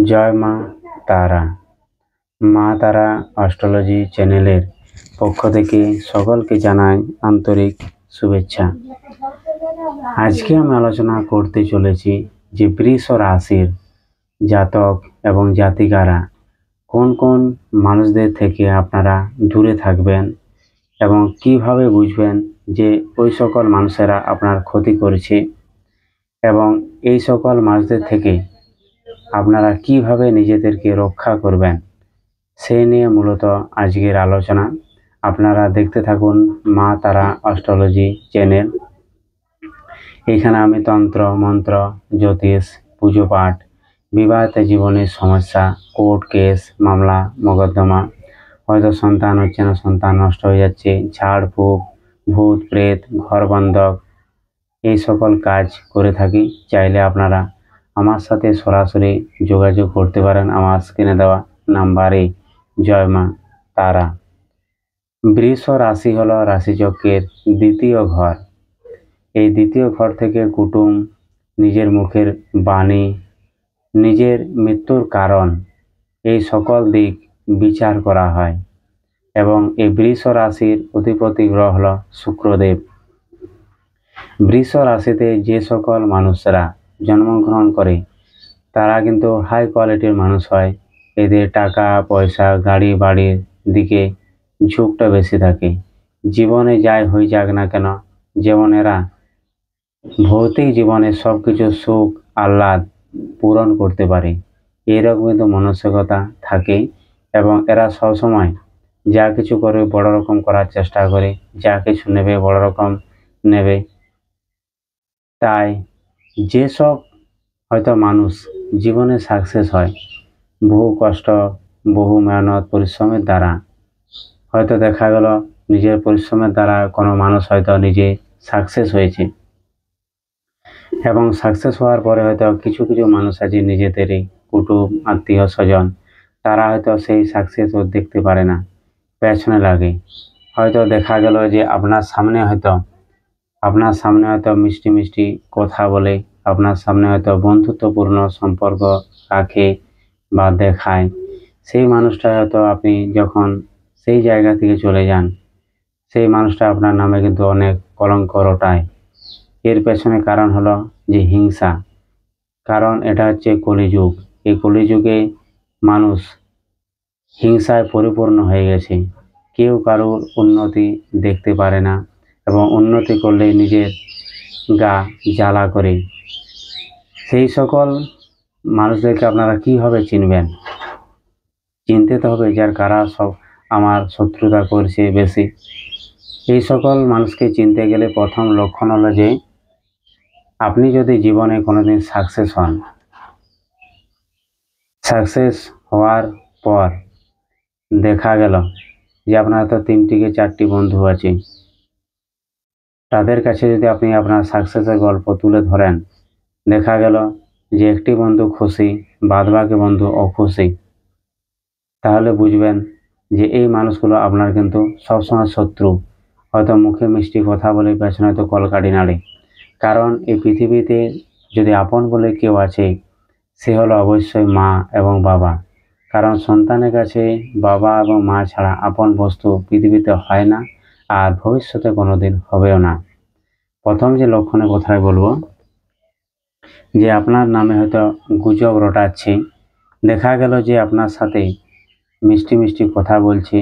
জয় মা তারা। মা তারা অ্যাস্ট্রোলজি চ্যানেলের পক্ষ থেকে সকলকে জানাই আন্তরিক শুভেচ্ছা। আজকে আমি আলোচনা করতে চলেছি যে বৃষ রাশির জাতক এবং জাতিকারা কোন কোন মানুষদের থেকে আপনারা দূরে থাকবেন এবং কিভাবে বুঝবেন যে ওই সকল মানুষেরা আপনার ক্ষতি করেছে এবং এই সকল মানুষদের থেকে আপনারা কিভাবে নিজেদেরকে রক্ষা করবেন সেই নিয়ে মূলত আজকের আলোচনা। আপনারা দেখতে থাকুন মা তারা অ্যাস্ট্রোলজি চ্যানেল। এখানে আমি তন্ত্র মন্ত্র, জ্যোতিষ, পুজো পাঠ, বিবাহিত জীবনের সমস্যা, কোর্ট কেস, মামলা মোকদ্দমা, হয়তো সন্তান হচ্ছে না, সন্তান নষ্ট হয়ে যাচ্ছে, ঝাড়ফুঁক, ভূত প্রেত, ঘর বন্ধক, এই সকল কাজ করে থাকি। চাইলে আপনারা আমার সাথে সরাসরি যোগাযোগ করতে পারেন আমার স্ক্রিনে দেওয়া নাম্বারে। জয় মা তারা। বৃষ রাশি হলো রাশিচক্রের দ্বিতীয় ঘর। এই দ্বিতীয় ঘর থেকে কুটুম, নিজের মুখের বাণী, নিজের মৃত্যুর কারণ, এই সকল দিক বিচার করা হয় এবং এই বৃষ রাশির অধিপতি গ্রহ হল শুক্রদেব। বৃষ রাশিতে যে সকল মানুষরা জন্মগ্রহণ করে তারা কিন্তু হাই কোয়ালিটির মানুষ হয়। এদের টাকা পয়সা, গাড়ি বাড়ির দিকে ঝোঁকটা বেশি থাকে। জীবনে যাই হয়ে যাক না কেন, যেমন এরা ভৌতিক জীবনে সব কিছু সুখ আহ্লাদ পূরণ করতে পারে, এরকম কিন্তু মানসিকতা থাকে এবং এরা সবসময় যা কিছু করে বড় রকম করার চেষ্টা করে, যা কিছু নেবে বড় রকম নেবে। তাই যেসব হয়তো মানুষ জীবনে সাকসেস হয় বহু কষ্ট, বহু মেহনত পরিশ্রমের দ্বারা, হয়তো দেখা গেল নিজের পরিশ্রমের দ্বারা কোনো মানুষ হয়তো নিজে সাকসেস হয়েছে এবং সাকসেস হওয়ার পরে হয়তো কিছু কিছু মানুষ আছে নিজেদেরই কুটুম আত্মীয় স্বজন, তারা হয়তো সেই সাকসেস দেখতে পারে না, পেছনে লাগে। হয়তো দেখা গেল যে আপনার সামনে হয়তো মিষ্টি মিষ্টি কথা বলে, আপনার সামনে হয়তো বন্ধুত্বপূর্ণ সম্পর্ক রাখে বা দেখায়, সেই মানুষটা হয়তো আপনি যখন সেই জায়গা থেকে চলে যান, সেই মানুষটা আপনার নামে কিন্তু অনেক কলঙ্ক রটায়। এর পেছনে কারণ হলো যে হিংসা। কারণ এটা হচ্ছে কলিযুগ। এই কলিযুগে মানুষ হিংসায় পরিপূর্ণ হয়ে গেছে। কেউ কারোর উন্নতি দেখতে পারে না এবং উন্নতি করলে নিজের গা জ্বালা করে। সেই সকল মানুষদেরকে আপনারা কীভাবে চিনবেন? চিনতে তো হবে যার কারা সব আমার শত্রুতা করছে বেশি। এই সকল মানুষকে চিনতে গেলে প্রথম লক্ষণ হলো যে আপনি যদি জীবনে কোনোদিন সাকসেস হন, সাকসেস হওয়ার পর দেখা গেল যে আপনার তো 3টি কি 4টি বন্ধু আছে, তাদের কাছে যদি আপনি আপনার সাকসেসের গল্প তুলে ধরেন, দেখা গেল যে একটি বন্ধু খুশি, বাদবাকি বন্ধু অখুশি, তাহলে বুঝবেন যে এই মানুষগুলো আপনার কিন্তু সবসময় শত্রু। হয়তো মুখে মিষ্টি কথা বলে পেছনে হয়তো কলকাঠি নাড়ে। কারণ এই পৃথিবীতে যদি আপন বলে কেউ আছে, সে হলো অবশ্যই মা এবং বাবা। কারণ সন্তানের কাছে বাবা এবং মা ছাড়া আপন বস্তু পৃথিবীতে হয় না, আর ভবিষ্যতে কোনোদিন হবেও না। প্রথম যে লক্ষণের কথাই বলবো, যে আপনার নামে হয়তো গুজব রটাচ্ছে, দেখা গেল যে আপনার সাথে মিষ্টি মিষ্টি কথা বলছে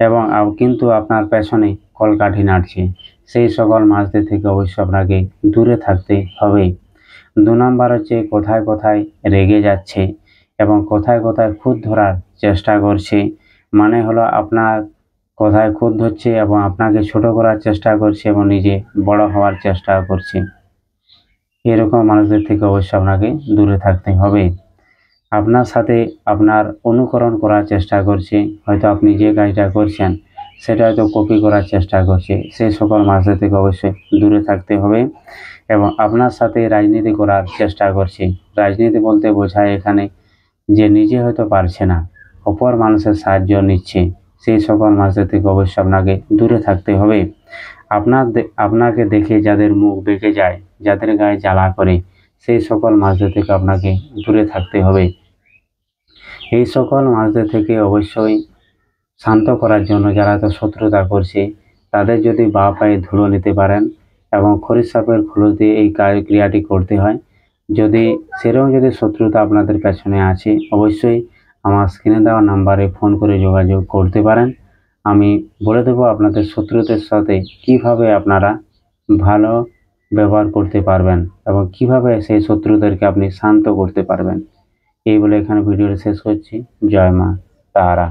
এবং কিন্তু আপনার পেছনে কলকাঠি নাড়ছে, সেই সকল মানুষদের থেকে অবশ্যই আপনাকে দূরে থাকতে হবে। 2 নাম্বার হচ্ছে কোথায় কোথায় রেগে যাচ্ছে এবং কোথায় কোথায় খুঁত ধরার চেষ্টা করছে। মানে হলো আপনার কোথায় খুঁত ধরছে এবং আপনাকে ছোট করার চেষ্টা করছে এবং নিজে বড় হওয়ার চেষ্টা করছে। এরকম মানুষদের থেকে অবশ্যই আপনাকে দূরে থাকতে হবে। আপনার সাথে আপনার অনুকরণ করার চেষ্টা করছে, হয়তো আপনি যে কাজটা করছেন সেটা হয়তো কপি করার চেষ্টা করছে, সেই সকল মানুষদের থেকে অবশ্যই দূরে থাকতে হবে। এবং আপনার সাথে রাজনীতি করার চেষ্টা করছে, রাজনীতি বলতে বোঝায় এখানে যে নিজে হয়তো পারছে না, অপর মানুষের সাহায্য নিচ্ছে, সেই সকল মানুষদের থেকে অবশ্যই আপনাকে দূরে থাকতে হবে। আপনাকে দেখে যাদের মুখ বেঁকে যায়, যাদের গায়ে জ্বালা করে, সেই সকল মানুষদের থেকে আপনাকে দূরে থাকতে হবে। এই সকল মাছদের থেকে অবশ্যই শান্ত করার জন্য যারা তো শত্রুতা করছে তাদের যদি বা পায়ে ধুলো নিতে পারেন এবং খরিচ সাপের খোলস দিয়ে এই ক্রিয়াটি করতে হয়। যদি সেরকম যদি শত্রুতা আপনাদের পেছনে আছে অবশ্যই আমার স্ক্রিনে দেওয়া নাম্বারে ফোন করে যোগাযোগ করতে পারেন। আমি বলে দেবো আপনাদের শত্রুদের সাথে কিভাবে আপনারা ভালো ব্যবহার করতে পারবেন এবং কিভাবে সেই শত্রুদেরকে আপনি শান্ত করতে পারবেন। এই বলে এখানে ভিডিওটি শেষ করছি। জয় মা তারা।